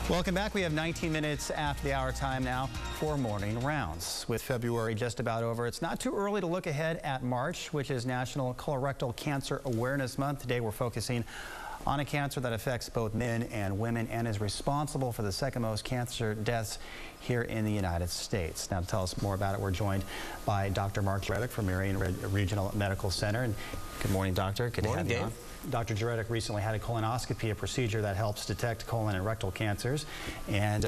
Welcome back. We have 19 minutes after the hour time now for morning rounds. With February just about over, it's not too early to look ahead at March, which is National Colorectal Cancer Awareness Month. Today we're focusing on a cancer that affects both men and women and is responsible for the second most cancer deaths here in the United States. Now, to tell us more about it, we're joined by Dr. Mark Juredic from Marion Regional Medical Center. And good morning, doctor. Good morning, Dave. Dr. Juredic recently had a colonoscopy, a procedure that helps detect colon and rectal cancers. And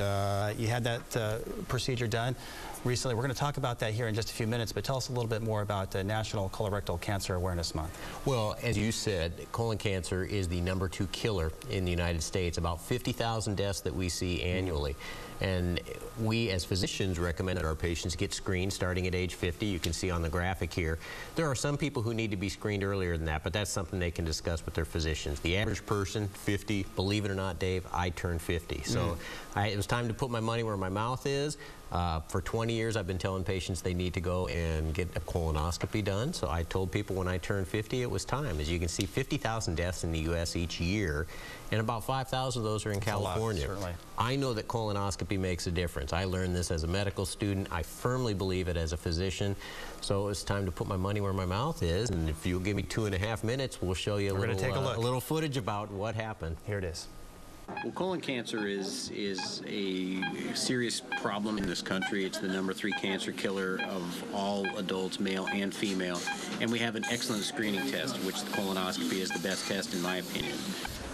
you had that procedure done recently. We're going to talk about that here in just a few minutes, but tell us a little bit more about National Colorectal Cancer Awareness Month. Well, as you said, colon cancer is the #2 killer in the United States. About 50,000 deaths that we see annually. And we as physicians recommend that our patients get screened starting at age 50. You can see on the graphic here. There are some people who need to be screened earlier than that, but that's something they can discuss with their physicians. The average person, 50, believe it or not, Dave, I turned 50. So it was time to put my money where my mouth is. For 20 years, I've been telling patients they need to go and get a colonoscopy done. So I told people when I turned 50, it was time. As you can see, 50,000 deaths in the U.S. each year, and about 5,000 of those are in California. Certainly. I know that colonoscopy makes a difference. I learned this as a medical student. I firmly believe it as a physician. So it's time to put my money where my mouth is. And if you'll give me 2.5 minutes, we'll show you a little footage about what happened. Here it is. Well, colon cancer is a serious problem in this country. It's the #3 cancer killer of all adults, male and female. And we have an excellent screening test, which the colonoscopy is the best test in my opinion.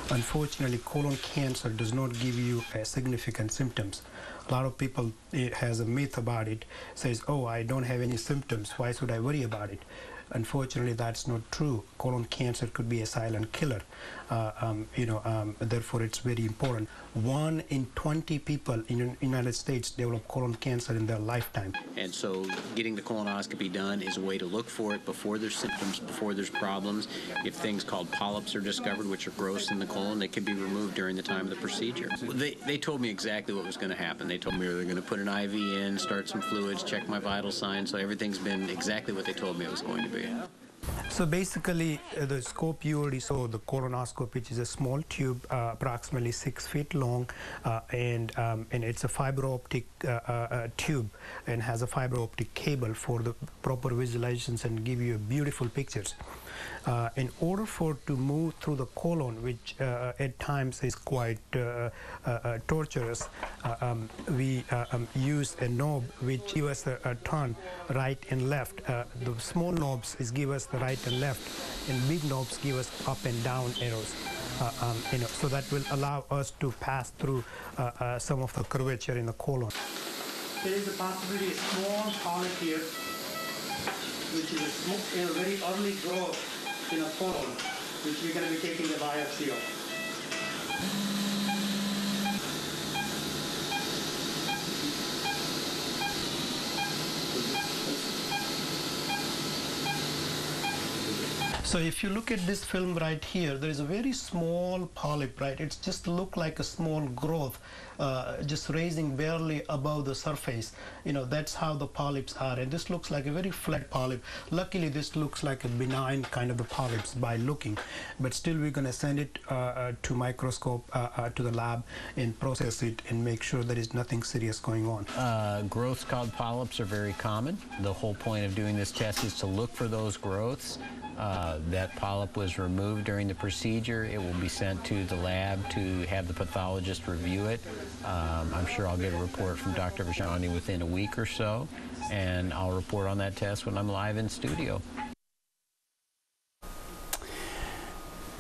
Unfortunately, colon cancer does not give you significant symptoms. A lot of people, it has a myth about it, says, oh, I don't have any symptoms, why should I worry about it? Unfortunately, that's not true. Colon cancer could be a silent killer. Therefore, it's very important. 1 in 20 people in the United States develop colon cancer in their lifetime. And so getting the colonoscopy done is a way to look for it before there's symptoms, before there's problems. If things called polyps are discovered, which are growths in the colon, they can be removed during the time of the procedure. They told me exactly what was going to happen. They told me they were going to put an IV in, start some fluids, check my vital signs, so everything's been exactly what they told me it was going to be. So basically, the scope you already saw, the colonoscope, which is a small tube, approximately 6 feet long, and it's a fiber optic tube and has a fiber optic cable for the proper visualizations and give you beautiful pictures. In order to move through the colon, which at times is quite torturous, we use a knob which gives us a turn right and left. The small knobs give us the right and left, and big knobs give us up and down arrows. So that will allow us to pass through some of the curvature in the colon. There is a possibility of small polyp here, which is a very early growth in a colon, which we're going to be taking the biopsy of. So if you look at this film right here, there is a very small polyp, right? It's just look like a small growth, just raising barely above the surface. That's how the polyps are. And this looks like a very flat polyp. Luckily, this looks like a benign kind of the polyps by looking. But still, we're going to send it to microscope, to the lab, and process it and make sure there is nothing serious going on. Growths called polyps are very common. The whole point of doing this test is to look for those growths. That polyp was removed during the procedure. It will be sent to the lab to have the pathologist review it. I'm sure I'll get a report from Dr. Vajani within a week or so, and I'll report on that test when I'm live in studio.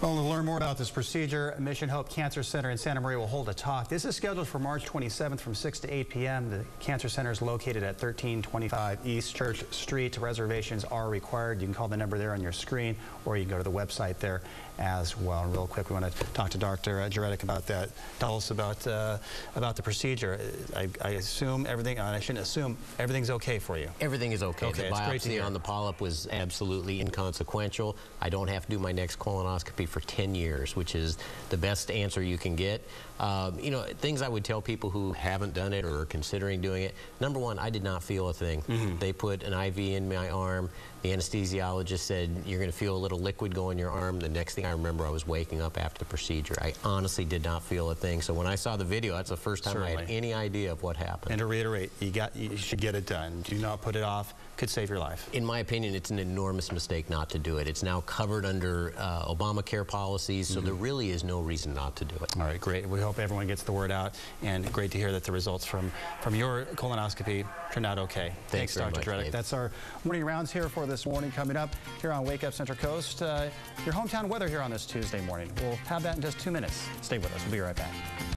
Well, to learn more about this procedure, Mission Hope Cancer Center in Santa Maria will hold a talk. This is scheduled for March 27th from 6 to 8 p.m. The Cancer Center is located at 1325 East Church Street. Reservations are required. You can call the number there on your screen, or you can go to the website there as well. And real quick, we want to talk to Dr. Juredic about that. Tell us about the procedure. I assume everything, I shouldn't assume, everything's okay for you. Everything is okay. Okay, the biopsy on the polyp was absolutely inconsequential. I don't have to do my next colonoscopy colonoscopy for 10 years, which is the best answer you can get. You know, things I would tell people who haven't done it or are considering doing it. Number one, I did not feel a thing. They put an IV in my arm. The anesthesiologist said, you're going to feel a little liquid go in your arm. The next thing I remember, I was waking up after the procedure. I honestly did not feel a thing. So when I saw the video, that's the first time I had any idea of what happened. And to reiterate, you should get it done. Do not put it off. Could save your life. In my opinion, it's an enormous mistake not to do it. It's now covered under Obamacare policies, so there really is no reason not to do it. All right, great. We hope everyone gets the word out, and great to hear that the results from your colonoscopy turned out okay. Thanks Dr. Dreddick. That's our morning rounds here for this morning. Coming up here on Wake Up Central Coast, your hometown weather here on this Tuesday morning. We'll have that in just 2 minutes. Stay with us. We'll be right back.